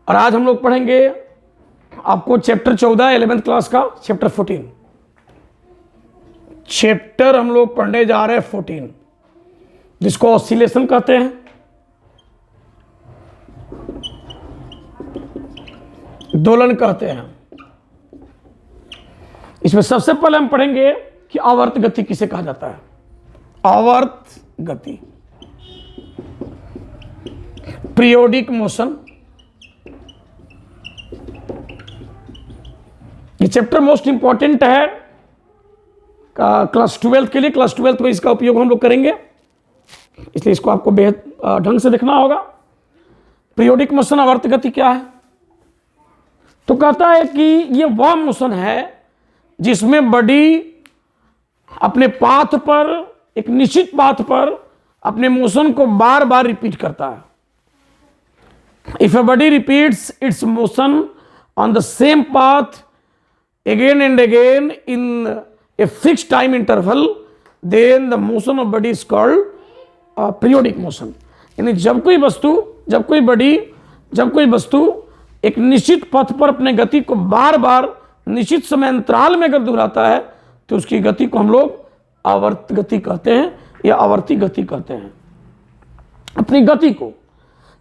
और आज हम लोग पढ़ेंगे आपको चैप्टर 14 11th क्लास का चैप्टर 14। चैप्टर हम लोग पढ़ने जा रहे हैं 14, जिसको ऑसिलेशन कहते हैं। दोलन कहते हैं। इसमें सबसे पहले हम पढ़ेंगे कि आवर्त गति किसे कहा जाता है। आवर्त गति, पीरियोडिक मोशन। ये चैप्टर मोस्ट इंपॉर्टेंट है क्लास 12 के लिए। क्लास 12 में इसका उपयोग हम लोग करेंगे, इसलिए इसको आपको बेहद ढंग से देखना होगा। पीरियोडिक मोशन, आवर्त गति क्या है? तो कहता है कि ये वह मोशन है जिसमें बॉडी अपने पाथ पर, एक निश्चित पाथ पर अपने मोशन को बार बार रिपीट करता है। If A body repeats its motion on the same path again and again in a fixed time interval, then the motion of body is called periodic motion। यानी जब कोई वस्तु एक निश्चित पथ पर अपने गति को बार बार निश्चित समय अंतराल में अगर दोहराता है तो उसकी गति को हम लोग आवर्त गति कहते हैं या आवर्ती गति कहते हैं। अपनी गति को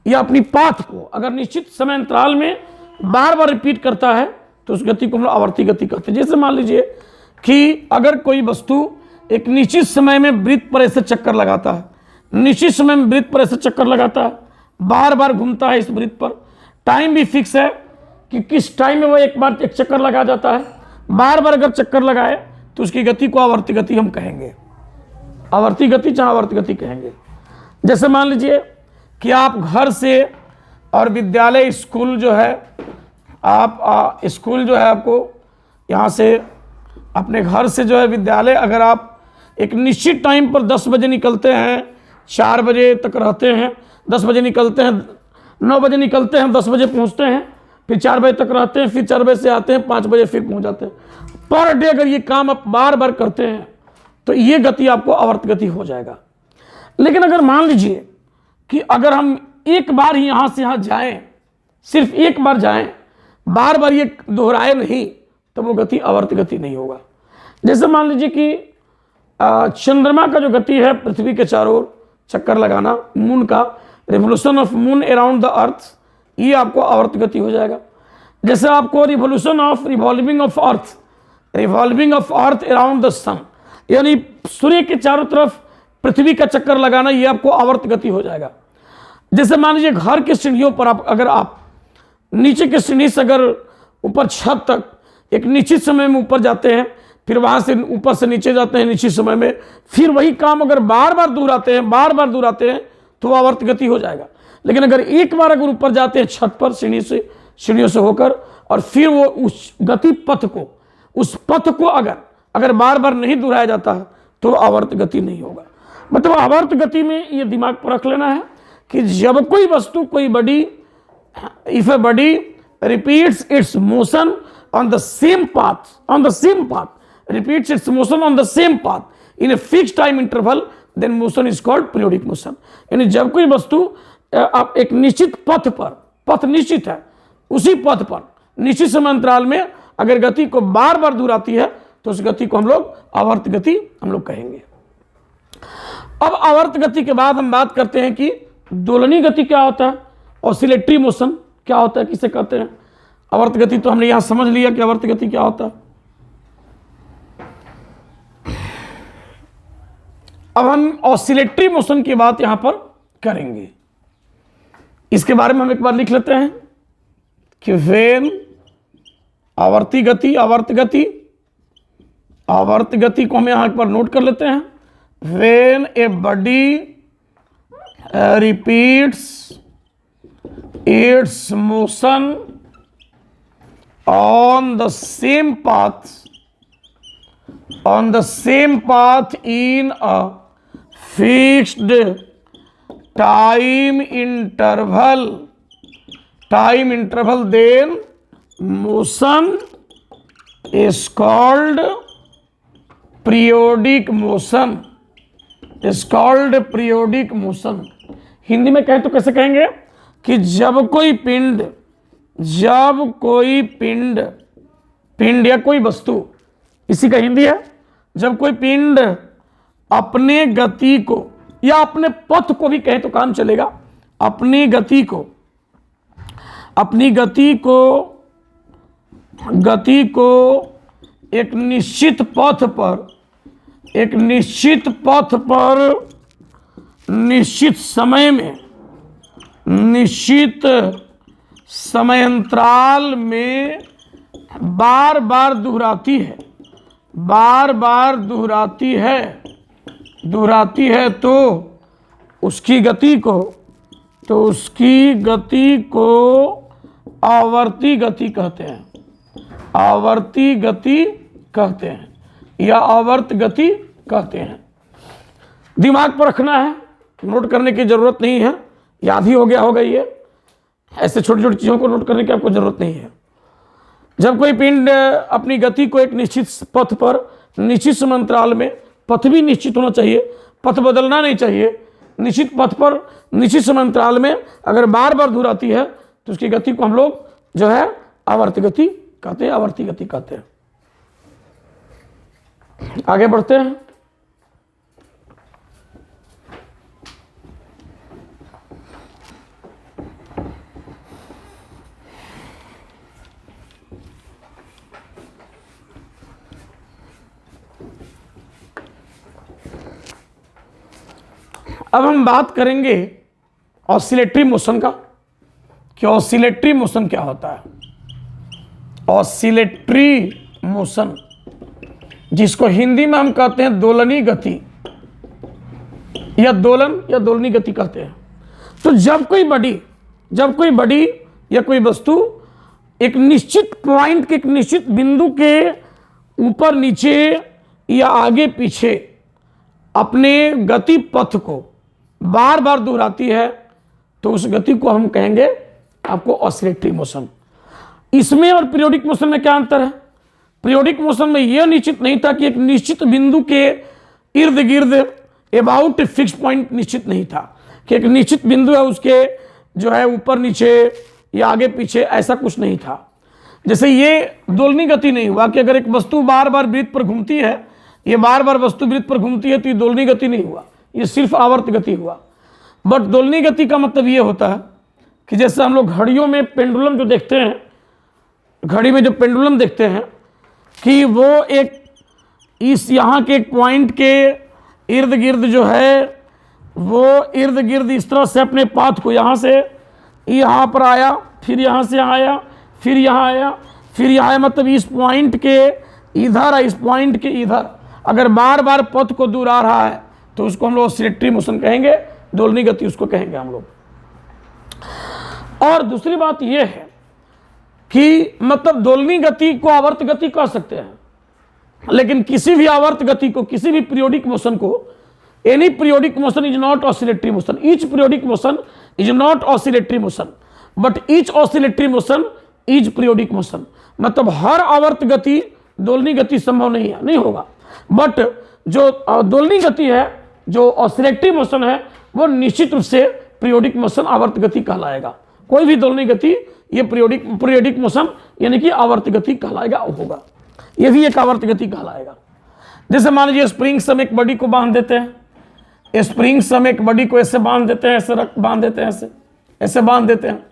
या अपनी पाथ को अगर निश्चित समय अंतराल में बार बार रिपीट करता है तो उस गति को हम लोग आवर्ती गति कहते हैं। जैसे मान लीजिए कि अगर कोई वस्तु एक निश्चित समय में वृत्त पर ऐसे चक्कर लगाता है, निश्चित समय में वृत्त पर ऐसे चक्कर लगाता है, बार बार घूमता है इस वृत्त पर, टाइम भी फिक्स है कि किस टाइम में वो एक बार एक चक्कर लगा जाता है, बार बार अगर चक्कर लगाए तो उसकी गति को आवर्ती गति हम कहेंगे। आवर्ती गति चाहे आवर्ती गति कहेंगे। जैसे मान लीजिए कि आप घर से और विद्यालय, स्कूल जो है, आप स्कूल जो है आपको यहाँ से अपने घर से जो है विद्यालय, अगर आप एक निश्चित टाइम पर 10 बजे निकलते हैं, 4 बजे तक रहते हैं, 10 बजे निकलते हैं, 9 बजे निकलते हैं, 10 बजे पहुँचते हैं, फिर 4 बजे तक रहते हैं, फिर 4 बजे से आते हैं, 5 बजे फिर पहुँच जाते हैं। पर डे अगर ये काम आप बार बार करते हैं तो ये गति आपको आवर्त गति हो जाएगा। लेकिन अगर मान लीजिए कि अगर हम एक बार ही यहाँ से यहाँ जाएँ, सिर्फ एक बार जाएँ, बार बार ये दोहराए नहीं, तो वो गति आवर्त गति नहीं होगा। जैसे मान लीजिए कि चंद्रमा का जो गति है, पृथ्वी के चारों ओर चक्कर लगाना, मून का revolution of moon around the earth, ये आपको आवर्त गति हो जाएगा। जैसे आपको revolution of revolving of earth around the sun, यानी सूर्य के चारों तरफ पृथ्वी का चक्कर लगाना, ये आपको आवर्त गति हो जाएगा। जैसे मान लीजिए घर की सीढ़ियों पर अगर आप नीचे के सीढ़ी से अगर ऊपर छत तक एक निश्चित समय में ऊपर जाते हैं, फिर वहाँ से ऊपर से नीचे जाते हैं निश्चित समय में, फिर वही काम अगर बार बार दोहराते हैं तो वो आवर्त गति हो जाएगा। लेकिन अगर एक बार अगर ऊपर जाते हैं छत पर सीढ़ियों से होकर, और फिर वो उस गति पथ को, उस पथ को अगर बार बार नहीं दोहराया जाता है तो आवर्त गति नहीं होगा। मतलब आवर्त गति में ये दिमाग पर रख लेना है कि जब कोई वस्तु, कोई body, if a body repeats its motion on the same path, repeats its motion on the same path in a fixed time interval, then motion is called periodic motion। यानी जब कोई वस्तु आप एक निश्चित पथ पर, पथ निश्चित है, उसी पथ पर निश्चित समय अंतराल में अगर गति को बार बार दोहराती है तो उस गति को हम लोग आवर्त गति हम लोग कहेंगे। अब आवर्त गति के बाद हम बात करते हैं कि दोलनी गति क्या होता है, ऑसिलेटरी मोशन क्या होता है, किसे कहते हैं। आवर्त गति तो हमने यहां समझ लिया कि आवर्त गति क्या होता है। अब हम ऑसिलेटरी मोशन की बात यहां पर करेंगे। इसके बारे में हम एक बार लिख लेते हैं कि वेन आवर्त गति को हम यहां एक बार नोट कर लेते हैं। When a body repeats its motion on the same path in a fixed time interval, then motion is called periodic motion, Hindi में कहें तो कैसे कहेंगे कि जब कोई पिंड जब कोई पिंड या कोई वस्तु, इसी का हिंदी है, जब कोई पिंड अपने गति को या अपने पथ को भी कहे तो काम चलेगा, अपनी गति को एक निश्चित पथ पर निश्चित समय में, निश्चित समयांतराल में बार बार दोहराती है तो उसकी गति को आवर्ती गति कहते हैं, या आवर्त गति कहते हैं। दिमाग पर रखना है, नोट करने की जरूरत नहीं है, याद ही हो गया होगा। ये ऐसे छोटी छोटी चीज़ों को नोट करने की आपको जरूरत नहीं है। जब कोई पिंड अपनी गति को एक निश्चित पथ पर निश्चित समांतराल में, पथ भी निश्चित होना चाहिए, पथ बदलना नहीं चाहिए, निश्चित पथ पर निश्चित समांतराल में अगर बार बार दोहराती है तो उसकी गति को हम लोग जो है आवर्त गति कहते हैं, आवर्ती गति कहते हैं। आगे बढ़ते हैं। अब हम बात करेंगे ऑसिलेटरी मोशन का, कि ऑसिलेटरी मोशन क्या होता है। ऑसिलेटरी मोशन, जिसको हिंदी में हम कहते हैं दोलनी गति या दोलन या दोलनी गति कहते हैं। तो जब कोई बॉडी या कोई वस्तु एक निश्चित पॉइंट के, एक निश्चित बिंदु के ऊपर नीचे या आगे पीछे अपने गति पथ को बार बार दोहराती है तो उस गति को हम कहेंगे आपको ऑसिलेटरी मोशन। इसमें और पीरियोडिक मोशन में क्या अंतर है? पीरियोडिक मोशन में यह निश्चित नहीं था कि एक निश्चित बिंदु के इर्द गिर्द अबाउट फिक्स पॉइंट निश्चित नहीं था कि एक निश्चित बिंदु है उसके जो है ऊपर नीचे या आगे पीछे, ऐसा कुछ नहीं था। जैसे ये दोलनी गति नहीं हुआ कि अगर एक वस्तु बार बार वृत्त पर घूमती है, ये बार बार वस्तु वृत्त पर घूमती है तो ये दोलनी गति नहीं हुआ, ये सिर्फ आवर्त गति हुआ। बट दोलनी गति का मतलब ये होता है कि जैसे हम लोग घड़ियों में पेंडुलम जो देखते हैं, घड़ी में जो पेंडुलम देखते हैं कि वो एक इस यहाँ के एक पॉइंट के इर्द गिर्द जो है वो इर्द गिर्द इस तरह से अपने पाथ को यहाँ से यहाँ पर आया, फिर यहाँ से आया, फिर यहाँ आया, फिर यहाँ आया, मतलब इस पॉइंट के इधर, इस पॉइंट के इधर अगर बार बार पथ को दूर आ रहा है तो उसको हम लोग ऑसिलेटरी मोशन कहेंगे, दोलनी गति उसको कहेंगे हम लोग। और दूसरी बात यह है कि मतलब दोलनी गति को आवर्त गति कह सकते हैं, लेकिन किसी भी आवर्त गति को, किसी भी पीरियोडिक मोशन को, any periodic motion is not oscillatory motion, each periodic motion is not oscillatory motion, but each oscillatory motion is periodic motion. मतलब हर आवर्त गति दोलनी गति संभव नहीं होगा, बट जो दोलनी गति है, जो ऑसिलेटरी मोशन है, वो निश्चित रूप से पीरियोडिक मोशन आवर्त गति कहलाएगा। कोई भी दोलनी गति ये पीरियोडिक मोशन यानी कि आवर्त गति कहलाएगा होगा, ये भी एक आवर्त गति कहलाएगा। जैसे मान लीजिए स्प्रिंग से हम एक बॉडी को बांध देते हैं, स्प्रिंग से हम एक बॉडी को ऐसे बांध देते हैं, ऐसे बांध देते हैं, ऐसे बांध देते हैं,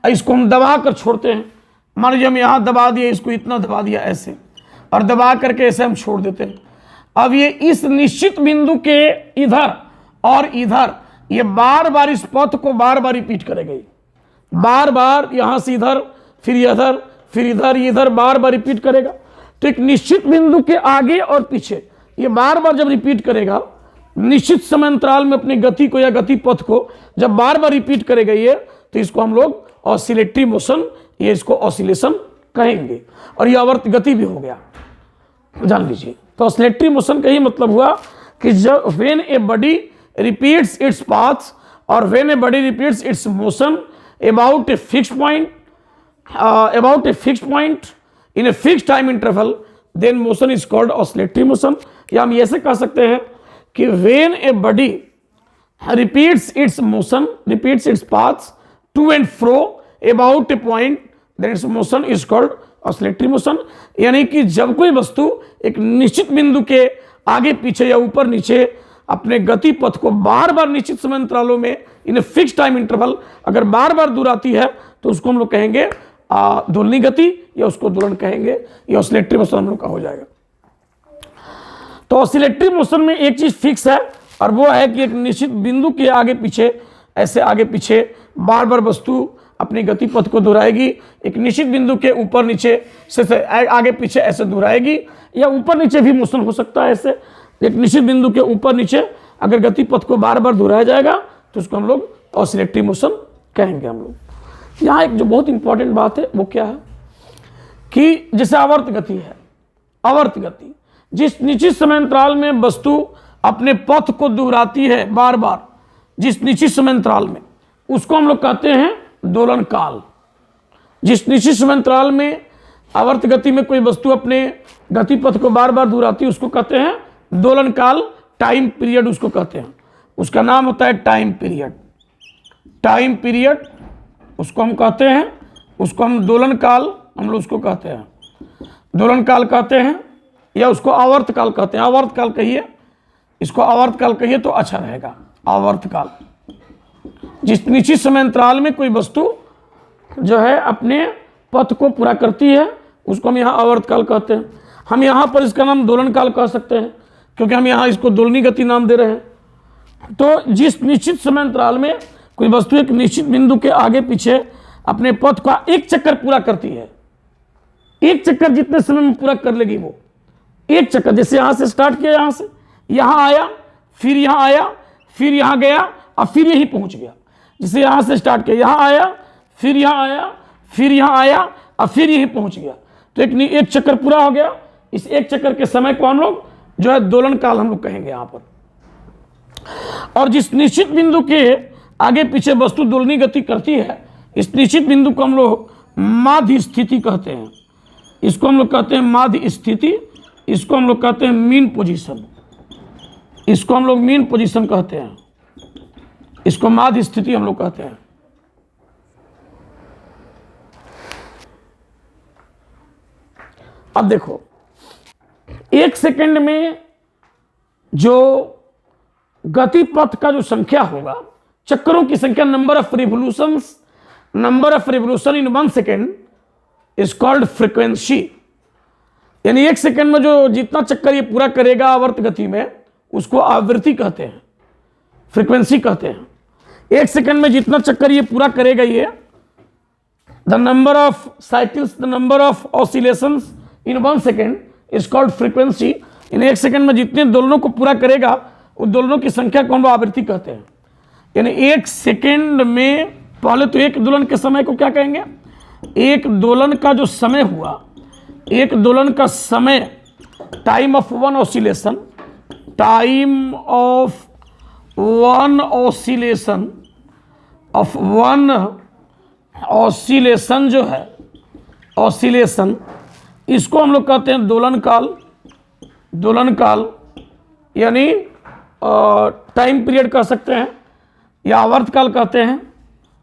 इसको हम दबा कर छोड़ते हैं। मान लीजिए हम यहाँ दबा दिए, इसको इतना दबा दिया ऐसे, और दबा करके ऐसे हम छोड़ देते हैं। अब ये इस निश्चित बिंदु के इधर और इधर ये बार बार इस पथ को बार बार रिपीट करेगा, बार बार यहाँ से इधर, फिर इधर, फिर इधर, इधर बार बार रिपीट करेगा। तो एक निश्चित बिंदु के आगे और पीछे ये बार बार जब रिपीट करेगा, निश्चित समय अंतराल में अपनी गति को या गति पथ को जब बार बार रिपीट करेगा ये, तो इसको हम लोग ऑसिलेटरी मोशन, ये इसको ऑसिलेशन कहेंगे। और ये आवर्त गति भी हो गया, जान लीजिए। तो ऑसिलेटरी मोशन का ही मतलब हुआ कि जब when a body repeats its path और when a body repeats its motion about a fixed point in a fixed time interval, then motion is called oscillatory motion। या हम ऐसे कह सकते हैं कि when a body repeats its motion, repeats its paths to and fro about a point then its motion is called oscillatory motion. यानी कि जब कोई वस्तु एक निश्चित बिंदु के आगे पीछे या ऊपर नीचे अपने गति पथ को बार बार निश्चित समय अंतरालों में इन फिक्स टाइम इंटरवल अगर बार बार दोहराती है तो उसको हम लोग कहेंगे दोलनी गति, या उसको दोलन कहेंगे। ये ऑसिलेटरी मोशन हम लोग का हो जाएगा। तो ऑसिलेटरी मोशन में एक चीज फिक्स है, और वो है कि एक निश्चित बिंदु के आगे पीछे, ऐसे आगे पीछे बार बार वस्तु अपनी गति पथ को दोहराएगी। एक निश्चित बिंदु के ऊपर नीचे से आगे पीछे ऐसे दोहराएगी, या ऊपर नीचे भी मोशन हो सकता है ऐसे। एक निश्चित बिंदु के ऊपर नीचे अगर गति पथ को बार बार दोहराया जाएगा तो उसको हम लोग ऑसिलेटरी मोशन कहेंगे। हम लोग यहाँ एक जो बहुत इंपॉर्टेंट बात है वो क्या है कि जैसे आवर्त गति है, आवर्त गति जिस निश्चित समय अंतराल में वस्तु अपने पथ को दोहराती है बार बार, जिस निश्चित समय अंतराल में, उसको हम लोग कहते हैं दोलन काल। जिस निश्चित समय अंतराल में आवर्त गति में कोई वस्तु अपने गति पथ को बार बार दोहराती है उसको कहते हैं दोलन काल, टाइम पीरियड उसको कहते हैं। उसका नाम होता है टाइम पीरियड। टाइम पीरियड उसको हम कहते हैं, उसको हम दोलन काल हम लोग उसको कहते हैं, दोलन काल कहते हैं, या उसको आवर्त काल कहते हैं। आवर्त काल कहिए, इसको आवर्त काल कहिए तो अच्छा रहेगा। आवर्त काल जिस निश्चित समय अंतराल में कोई वस्तु जो है अपने पथ को पूरा करती है उसको हम यहाँ आवर्त काल कहते हैं। हम यहाँ पर इसका नाम दोलन काल कह सकते हैं क्योंकि हम यहाँ इसको दोलनी गति नाम दे रहे हैं। तो जिस निश्चित समय अंतराल में कोई वस्तु एक निश्चित बिंदु के आगे पीछे अपने पथ का एक चक्कर पूरा करती है, एक चक्कर जितने समय में पूरा कर लेगी वो एक चक्कर, जैसे यहाँ से स्टार्ट किया, यहाँ से यहाँ आया, फिर यहाँ आया, फिर यहाँ गया और फिर यहीं पहुँच गया। जैसे यहाँ से स्टार्ट किया, यहाँ आया, फिर यहाँ आया, फिर यहाँ आया और फिर यहीं पहुँच गया, तो एक चक्कर पूरा हो गया। इस एक चक्कर के समय को हम लोग जो है दोलन काल हम लोग कहेंगे यहाँ पर। और जिस निश्चित बिंदु के आगे पीछे वस्तु दोलनी गति करती है, इस निश्चित बिंदु को हम लोग माध्य स्थिति कहते हैं। इसको हम लोग कहते हैं माध्य स्थिति, इसको हम लोग कहते हैं मीन पोजीशन, इसको हम लोग मीन पोजीशन कहते हैं, इसको माध्य स्थिति हम लोग कहते हैं। अब देखो, एक सेकंड में जो गति पथ का जो संख्या होगा, चक्करों की संख्या, number of revolution in 1 second is called frequency. यानी एक सेकंड में जो जितना चक्कर ये पूरा करेगा आवर्त गति में उसको आवृत्ति कहते हैं, फ्रीक्वेंसी कहते हैं। एक सेकंड में जितना चक्कर ये पूरा करेगा, ये the number of cycles, the number of oscillations in 1 second is called frequency. इन एक सेकंड में जितने दोलनों को पूरा करेगा उन दोलनों की संख्या को हम लोग आवृत्ति कहते हैं। यानी एक सेकंड में, पहले तो एक दोलन के समय को क्या कहेंगे, एक दोलन का जो समय हुआ, एक दोलन का समय, time of one oscillation, time of one oscillation, of one oscillation जो है, ऑसिलेशन, इसको हम लोग कहते हैं दोलन काल। दोलन काल यानी टाइम पीरियड कह सकते हैं या आवर्त काल कहते हैं,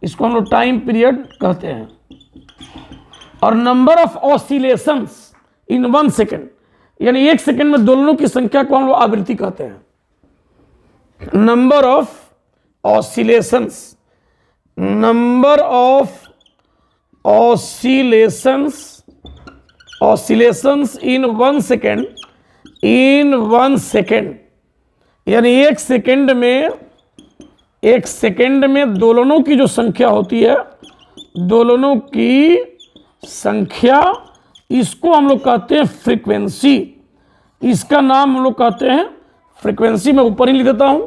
इसको हम लोग टाइम पीरियड कहते हैं। और number of oscillations in 1 second, यानी एक सेकेंड में दोलनों की संख्या को हम लोग आवृत्ति कहते हैं। Number of oscillations, number of oscillations in 1 second, in 1 second, यानी एक सेकेंड में दोलनों की जो संख्या होती है, दोलनों की संख्या, इसको हम लोग कहते हैं फ्रीक्वेंसी। इसका नाम हम लोग कहते हैं फ्रीक्वेंसी। मैं ऊपर ही लिख देता हूं,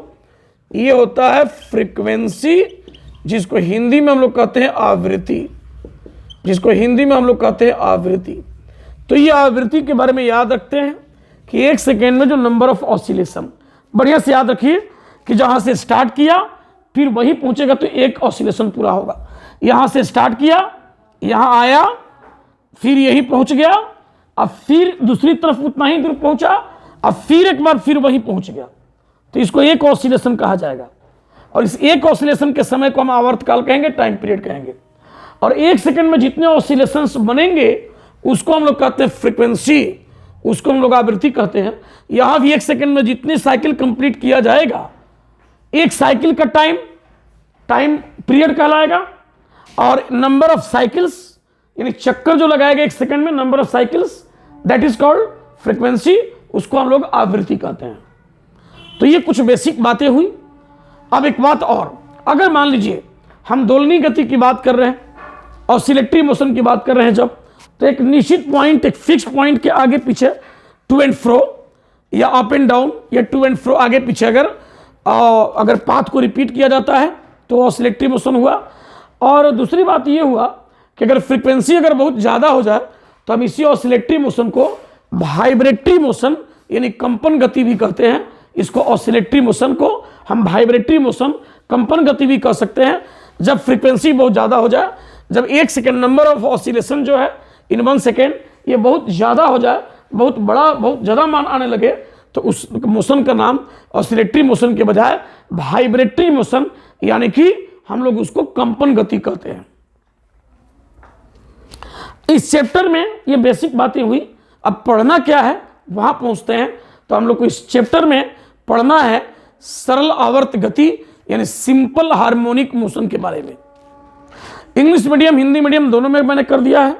ये होता है फ्रीक्वेंसी, जिसको हिंदी में हम लोग कहते हैं आवृत्ति, जिसको हिंदी में हम लोग कहते हैं आवृत्ति। तो ये आवृत्ति के बारे में याद रखते हैं कि एक सेकेंड में जो नंबर ऑफ ऑसिलेशन, बढ़िया से याद रखिए कि जहां से स्टार्ट किया फिर वहीं पहुंचेगा तो एक ऑसिलेशन पूरा होगा। यहां से स्टार्ट किया, यहां आया, फिर यहीं पहुंच गया, अब फिर दूसरी तरफ उतना ही दूर पहुंचा, अब फिर एक बार फिर वहीं पहुंच गया, तो इसको एक ऑसिलेशन कहा जाएगा। और इस एक ऑसिलेशन के समय को हम आवर्त काल कहेंगे, टाइम पीरियड कहेंगे। और 1 सेकंड में जितने ऑसिलेशंस बनेंगे उसको हम लोग कहते हैं फ्रीक्वेंसी, उसको हम लोग आवृत्ति कहते हैं। यहां भी 1 सेकंड में जितनी साइकिल कंप्लीट किया जाएगा, एक साइकिल का टाइम पीरियड कहलाएगा, और नंबर ऑफ साइकिल्स यानी चक्कर जो लगाएगा 1 सेकंड में, number of cycles, that is called frequency, उसको हम लोग आवृत्ति कहते हैं। तो ये कुछ बेसिक बातें हुई। अब एक बात और, अगर मान लीजिए हम दोलनी गति की बात कर रहे हैं, ऑसिलेटरी मोशन की बात कर रहे हैं जब, तो एक निश्चित पॉइंट, एक फिक्स पॉइंट के आगे पीछे टू एंड फ्रो या अप एंड डाउन या टू एंड फ्रो आगे पीछे अगर पाथ को रिपीट किया जाता है तो ऑसिलेटरी मोशन हुआ। और दूसरी बात ये हुआ कि अगर फ्रीक्वेंसी अगर बहुत ज़्यादा हो जाए तो हम इसी ऑसिलेटरी मोशन को वाइब्रेटरी मोशन यानी कंपन गति भी कहते हैं। इसको ऑसिलेटरी मोशन को हम वाइब्रेटरी मोशन, कंपन गति भी कह सकते हैं। जब फ्रीक्वेंसी बहुत ज़्यादा हो जाए, जब 1 सेकेंड नंबर ऑफ ऑसिलेशन जो है इन 1 सेकेंड ये बहुत ज़्यादा हो जाए, बहुत बड़ा, बहुत ज़्यादा मान आने लगे, तो उस मोशन का नाम ऑसिलेटरी मोशन के बजाय वाइब्रेटरी मोशन यानी कि हम लोग उसको कंपन गति कहते हैं। इस चैप्टर में ये बेसिक बातें हुई। अब पढ़ना क्या है वहां पहुंचते हैं। तो हम लोग को इस चैप्टर में पढ़ना है सरल आवर्त गति यानी सिंपल हार्मोनिक मोशन के बारे में। इंग्लिश मीडियम, हिंदी मीडियम दोनों में मैंने कर दिया है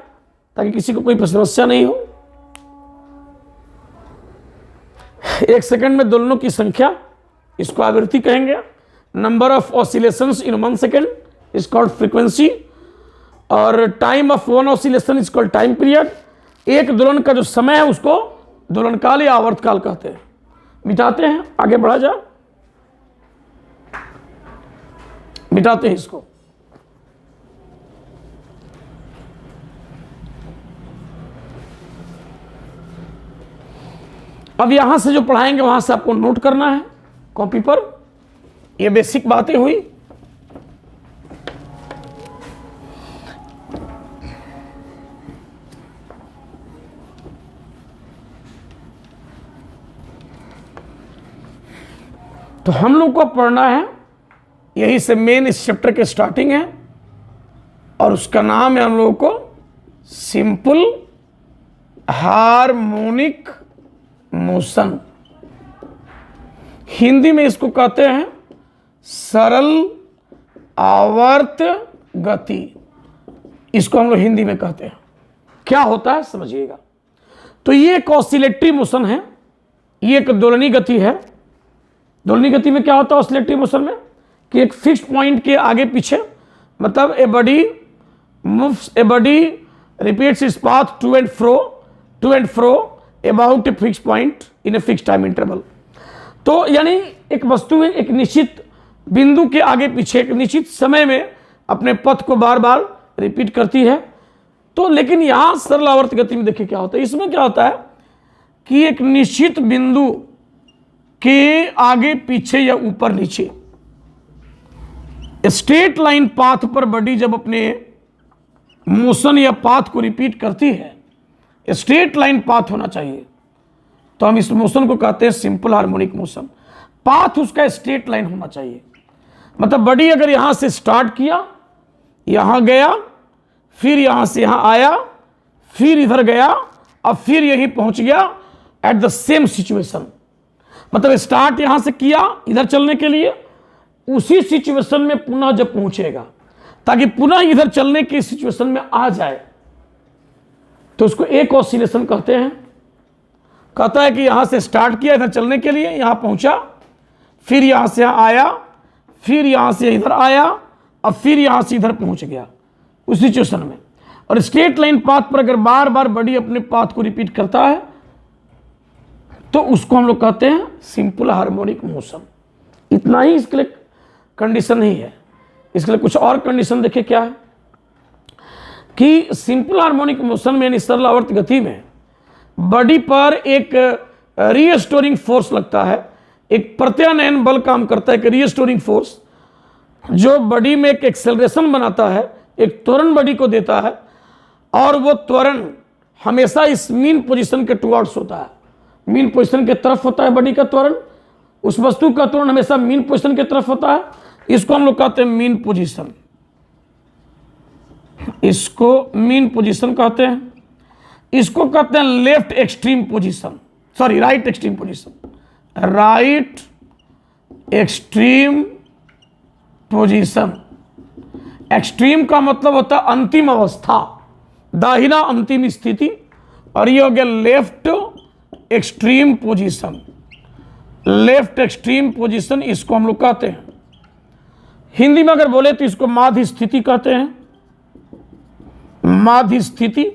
ताकि किसी को कोई समस्या नहीं हो। 1 सेकंड में दोलनों की संख्या, इसको आवृत्ति कहेंगे। Number of oscillations in 1 second is called frequency, और time of 1 oscillation is called time period. एक दोलन का जो समय है उसको दोलनकाल या आवर्तकाल कहते हैं। मिटाते हैं, आगे बढ़ा जाए, मिटाते हैं इसको। अब यहां से जो पढ़ाएंगे वहां से आपको नोट करना है कॉपी पर। ये बेसिक बातें हुई। तो हम लोग को पढ़ना है, यही से मेन इस चैप्टर के स्टार्टिंग है, और उसका नाम है हम लोगों को सिंपल हार्मोनिक मोशन। हिंदी में इसको कहते हैं सरल आवर्त गति, इसको हम लोग हिंदी में कहते हैं। क्या होता है समझिएगा। तो ये एक ऑसिलेटरी मोशन है, ये एक दोलनी गति है। दोलनी गति में क्या होता है ऑसिलेटरी मोशन में कि एक फिक्स पॉइंट के आगे पीछे, मतलब a body repeats its path to and fro about a fix point in a fix time interval. तो यानी एक वस्तु है एक निश्चित बिंदु के आगे पीछे एक निश्चित समय में अपने पथ को बार बार रिपीट करती है। तो लेकिन यहां सरल आवर्त गति में देखिए क्या होता है। इसमें क्या होता है कि एक निश्चित बिंदु के आगे पीछे या ऊपर नीचे स्ट्रेट लाइन पाथ पर बॉडी जब अपने मोशन या पाथ को रिपीट करती है, स्ट्रेट लाइन पाथ होना चाहिए, तो हम इस मोशन को कहते हैं सिंपल हार्मोनिक मोशन। पाथ उसका स्ट्रेट लाइन होना चाहिए, मतलब बॉडी अगर यहां से स्टार्ट किया, यहां गया, फिर यहां से यहां आया, फिर इधर गया, अब फिर यहीं पहुंच गया एट द सेम सिचुएशन। मतलब स्टार्ट यहां से किया इधर चलने के लिए, उसी सिचुएशन में पुनः जब पहुंचेगा, ताकि पुनः इधर चलने की सिचुएशन में आ जाए, तो उसको एक ऑसिलेशन कहते हैं। कहता है कि यहां से स्टार्ट किया इधर चलने के लिए, यहां पहुंचा, फिर यहां से यहां आया, फिर यहां से इधर आया, अब फिर यहां से इधर पहुंच गया उस सिचुएशन में। और स्ट्रेट लाइन पाथ पर अगर बार बार बॉडी अपने पाथ को रिपीट करता है तो उसको हम लोग कहते हैं सिंपल हार्मोनिक मोशन। इतना ही इसके लिए कंडीशन नहीं है, इसके लिए कुछ और कंडीशन देखिए क्या है कि सिंपल हार्मोनिक मोशन में यानी सरल आवर्त गति में बॉडी पर एक रीस्टोरिंग फोर्स लगता है, एक प्रत्यानयन बल काम करता है, एक रीस्टोरिंग फोर्स जो बॉडी में एक एक्सेलरेशन बनाता है, एक त्वरण बॉडी को देता है, और वो त्वरण हमेशा इस मीन पोजीशन के टुवर्ड्स होता है, मीन पोजीशन के तरफ होता है बॉडी का त्वरण। उस वस्तु का त्वरण हमेशा मीन पोजीशन की तरफ होता है, इसको हम लोग कहते हैं मीन पोजीशन। इसको मीन पोजीशन कहते हैं। इसको कहते हैं left extreme position, sorry right extreme position, right extreme position. Extreme का मतलब होता है अंतिम अवस्था, दाहिना अंतिम स्थिति, और ये हो गया left extreme position. Left extreme position इसको हम लोग कहते हैं। हिंदी में अगर बोले तो इसको माध्य स्थिति कहते हैं, माध्य स्थिति।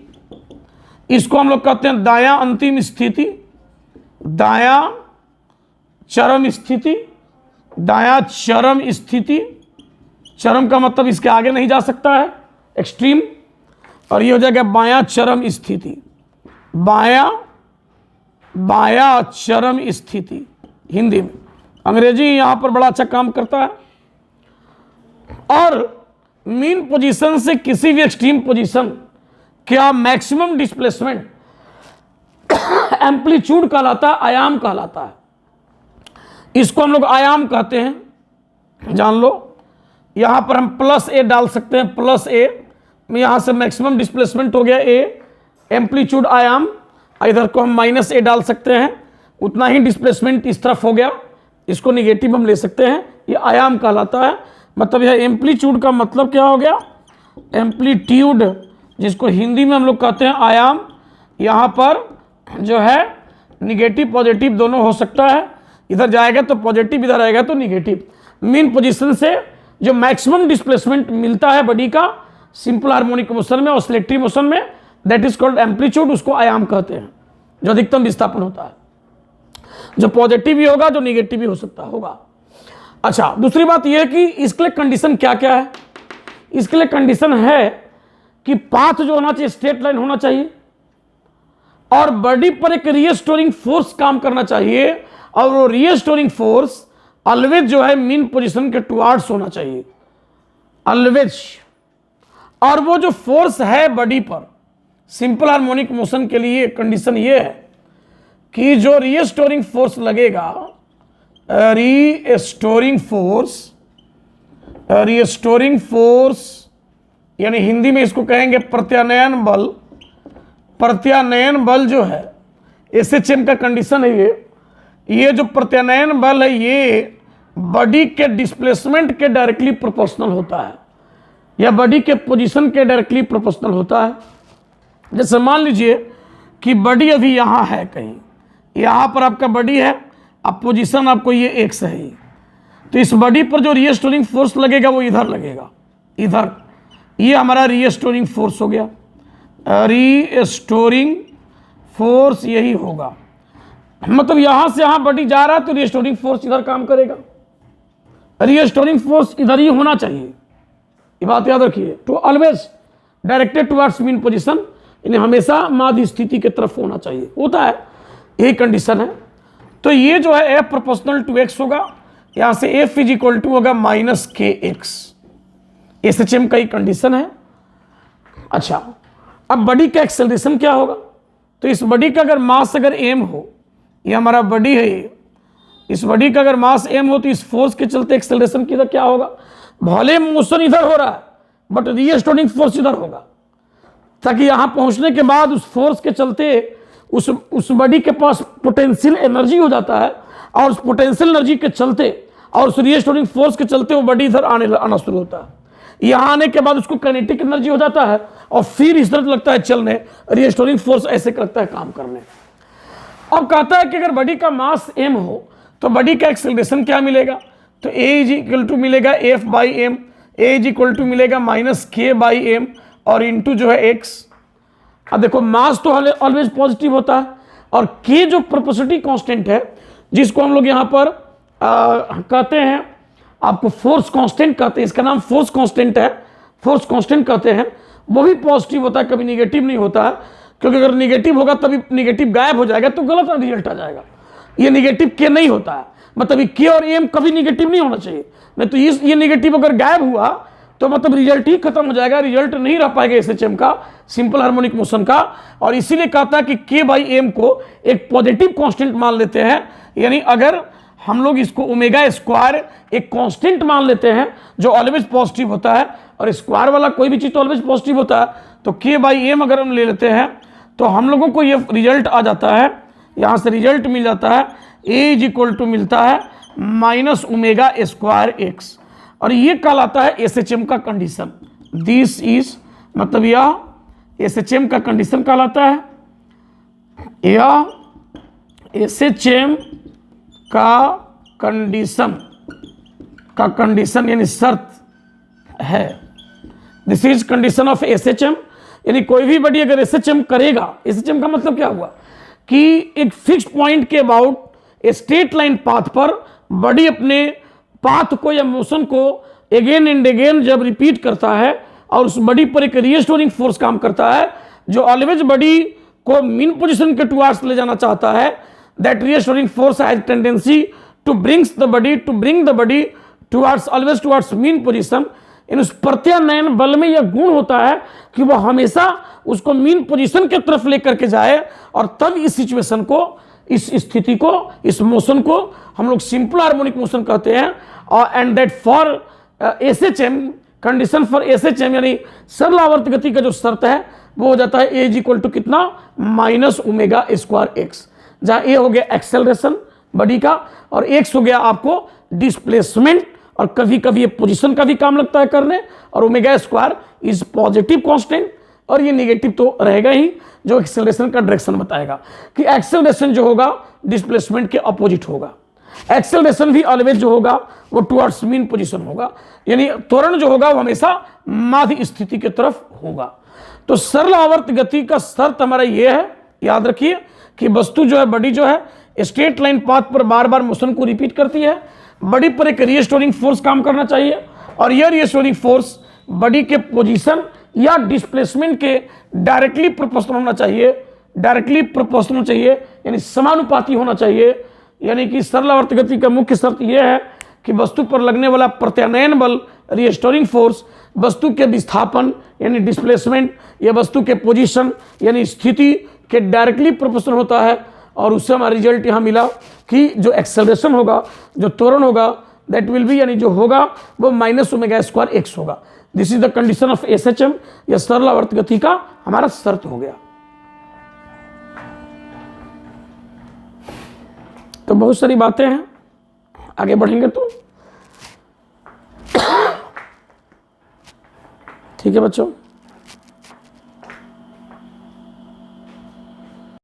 इसको हम लोग कहते हैं दायां अंतिम स्थिति, दायां चरम स्थिति, दायां चरम स्थिति। चरम का मतलब इसके आगे नहीं जा सकता है, एक्सट्रीम। और ये हो जाएगा बायां चरम स्थिति, बायां चरम स्थिति हिंदी में। अंग्रेजी यहां पर बड़ा अच्छा काम करता है। और मीन पोजीशन से किसी भी एक्सट्रीम पोजीशन क्या मैक्सिमम डिस्प्लेसमेंट एम्पलीट्यूड कहलाता है, आयाम कहलाता है। इसको हम लोग आयाम कहते हैं, जान लो। यहां पर हम प्लस ए डाल सकते हैं, प्लस ए। यहां से मैक्सिमम डिस्प्लेसमेंट हो गया ए, एम्पलीट्यूड आयाम। इधर को हम माइनस ए डाल सकते हैं, उतना ही डिस्प्लेसमेंट इस तरफ हो गया। इसको निगेटिव हम ले सकते हैं, ये आयाम कहलाता है। मतलब यह एम्पलीट्यूड का मतलब क्या हो गया, एम्पलीट्यूड, जिसको हिंदी में हम लोग कहते हैं आयाम। यहाँ पर जो है निगेटिव पॉजिटिव दोनों हो सकता है, इधर जाएगा तो पॉजिटिव, इधर आएगा तो निगेटिव। मीन पोजीशन से जो मैक्सिमम डिस्प्लेसमेंट मिलता है बॉडी का सिंपल हार्मोनिक मोशन में, ऑसिलेटरी मोशन में, दैट इज कॉल्ड एम्पलीट्यूड, उसको आयाम कहते हैं, जो अधिकतम विस्थापन होता है, जो पॉजिटिव भी होगा, जो निगेटिव भी हो सकता होगा। अच्छा, दूसरी बात यह है कि इसके लिए कंडीशन क्या क्या है। इसके लिए कंडीशन है कि पाथ जो होना चाहिए स्ट्रेट लाइन होना चाहिए, और बॉडी पर एक रीस्टोरिंग फोर्स काम करना चाहिए, और वो रीस्टोरिंग फोर्स ऑलवेज जो है मीन पोजीशन के टुवार्ड्स होना चाहिए, ऑलवेज। और वो जो फोर्स है बॉडी पर सिंपल हार्मोनिक मोशन के लिए कंडीशन ये है कि जो रीस्टोरिंग फोर्स लगेगा, रीस्टोरिंग फोर्स यानी हिंदी में इसको कहेंगे प्रत्यानयन बल। प्रत्यानयन बल जो है एसएचएम का कंडीशन है ये जो प्रत्यानयन बल है ये बॉडी के डिस्प्लेसमेंट के डायरेक्टली प्रोपोर्शनल होता है, या बॉडी के पोजीशन के डायरेक्टली प्रोपोर्शनल होता है। जैसे मान लीजिए कि बॉडी अभी यहाँ है, कहीं यहाँ पर आपका बॉडी है, अब पोजीशन आपको ये एक्स है, तो इस बॉडी पर जो रीस्टोरिंग फोर्स लगेगा वो इधर लगेगा, इधर। ये हमारा रीस्टोरिंग फोर्स हो गया, रीस्टोरिंग फोर्स यही होगा। मतलब यहाँ से यहाँ बॉडी जा रहा है तो रीस्टोरिंग फोर्स इधर काम करेगा, रीस्टोरिंग फोर्स इधर ही होना चाहिए, ये बात याद रखिए। To always directed towards mean position, इन्हें हमेशा माध्य स्थिति की तरफ होना चाहिए, होता है, यही कंडीशन है। तो ये जो है एफ प्रोपोर्शनल टू एक्स होगा, यहाँ से एफ इज इक्वल टू होगा माइनस के एक्स, एसएचएम का ही कंडीशन है। अच्छा, अब बॉडी का एक्सेलरेशन क्या होगा, तो इस बॉडी का अगर मास अगर एम हो, ये हमारा बॉडी है, ये इस बॉडी का अगर मास एम हो तो इस फोर्स के चलते एक्सेलरेशन किधर क्या होगा, भले मोशन इधर हो रहा है बट रीस्टोरिंग फोर्स इधर होगा, ताकि यहाँ पहुँचने के बाद उस फोर्स के चलते उस बॉडी के पास पोटेंशियल एनर्जी हो जाता है, और उस पोटेंशियल एनर्जी के चलते और उस रीस्टोरिंग फोर्स के चलते वो बॉडी इधर आना शुरू होता है। यहाँ आने के बाद उसको काइनेटिक एनर्जी हो जाता है, और फिर इस तरह लगता है चलने, रीस्टोरिंग फोर्स ऐसे करता है काम करने। अब कहता है कि अगर बॉडी का मास m हो तो बॉडी का एक्सेलरेशन क्या मिलेगा, तो a इज इक्वल टू मिलेगा f by M, a is equal to मिलेगा माइनस k बाई एम, और इंटू जो है x। अब देखो मास तो ऑलवेज पॉजिटिव होता है, और k जो प्रोपोर्शनलिटी कांस्टेंट है, जिसको हम लोग यहाँ पर कहते हैं, आपको फोर्स कांस्टेंट कहते हैं, इसका नाम फोर्स कांस्टेंट है, फोर्स कांस्टेंट कहते हैं, वो भी पॉजिटिव होता है, कभी निगेटिव नहीं होता है, क्योंकि अगर निगेटिव होगा तभी निगेटिव गायब हो जाएगा तो गलत रिजल्ट आ जाएगा। ये निगेटिव के नहीं होता है, मतलब के और एम कभी निगेटिव नहीं होना चाहिए, नहीं तो ये निगेटिव अगर गायब हुआ तो मतलब रिजल्ट ही खत्म हो जाएगा, रिजल्ट नहीं रह पाएगा एसएचएम का, सिंपल हार्मोनिक मोशन का। और इसीलिए कहता है कि के बाई एम को एक पॉजिटिव कांस्टेंट मान लेते हैं, यानी अगर हम लोग इसको ओमेगा स्क्वायर एक कांस्टेंट मान लेते हैं जो ऑलवेज पॉजिटिव होता है, और स्क्वायर वाला कोई भी चीज़ तो ऑलवेज पॉजिटिव होता है। तो k बाई एम अगर हम ले लेते हैं तो हम लोगों को ये रिजल्ट आ जाता है, यहाँ से रिजल्ट मिल जाता है a इज इक्वल टू मिलता है माइनस ओमेगा स्क्वायर एक्स, और ये कहलाता है SHM का कंडीशन। दिस इज मतलब यह SHM का कंडीशन कहलाता है, यह SHM का कंडीशन यानी शर्त है। This is condition of SHM, यानी कोई भी बॉडी अगर SHM करेगा, SHM का मतलब क्या हुआ कि एक फिक्स पॉइंट के अबाउट स्ट्रेट लाइन पाथ पर बॉडी अपने पाथ को या मोशन को अगेन एंड अगेन जब रिपीट करता है और उस बॉडी पर एक रीस्टोरिंग फोर्स काम करता है जो ऑलवेज बॉडी को मीन पोजीशन के टुवर्ड्स ले जाना चाहता है, that restoring force has tendency to bring the body towards mean position. इन उस प्रत्यानयन बल में यह गुण होता है कि वह हमेशा उसको मीन पोजीशन के तरफ लेकर के जाए, और तब इस सिचुएशन को, इस स्थिति को, इस मोशन को हम लोग सिंपल हार्मोनिक मोशन कहते हैं। और and that for SHM, condition for SHM यानी सरल आवर्त गति का जो शर्त है वो हो जाता है a इज इक्वल टू कितना, माइनस ओमेगा स्क्वायर एक्स, जहाँ a हो गया एक्सेलरेशन बॉडी का और x हो गया आपको डिस्प्लेसमेंट, और कभी कभी ये पोजीशन का भी काम लगता है करने, और omega square is positive constant, और ये नेगेटिव तो रहेगा ही जो एक्सेलरेशन का डायरेक्शन बताएगा कि एक्सेलरेशन जो होगा डिस्प्लेसमेंट के अपोजिट होगा। एक्सेलरेशन भी ऑलवेज जो होगा वो टुवर्ड्स मीन पोजीशन होगा, यानी त्वरण जो होगा वो हमेशा माध्य स्थिति की तरफ होगा। तो सरल आवर्त गति का शर्त हमारा ये है, याद रखिए कि वस्तु जो है, बॉडी जो है स्ट्रेट लाइन पाथ पर बार बार मोशन को रिपीट करती है, बॉडी पर एक रीस्टोरिंग फोर्स काम करना चाहिए, और यह रीस्टोरिंग फोर्स बॉडी के पोजीशन या डिस्प्लेसमेंट के डायरेक्टली प्रोपोर्शनल होना चाहिए, यानी समानुपाती होना चाहिए। यानी कि सरल आवर्त गति का मुख्य शर्त यह है कि वस्तु पर लगने वाला प्रत्यानयन बल, रीस्टोरिंग फोर्स, वस्तु के विस्थापन यानी डिस्प्लेसमेंट या वस्तु के पोजीशन यानी स्थिति के डायरेक्टली प्रोपोर्शनल होता है, और उससे हमारा रिजल्ट यहाँ मिला कि जो एक्सेलरेशन होगा, जो त्वरण होगा, दैट विल बी यानी जो होगा वो माइनस ओमेगा स्क्वायर एक्स होगा। This is the condition of SHM, या सरल आवर्त गति का हमारा शर्त हो गया। तो बहुत सारी बातें हैं, आगे बढ़ेंगे तो ठीक है बच्चों।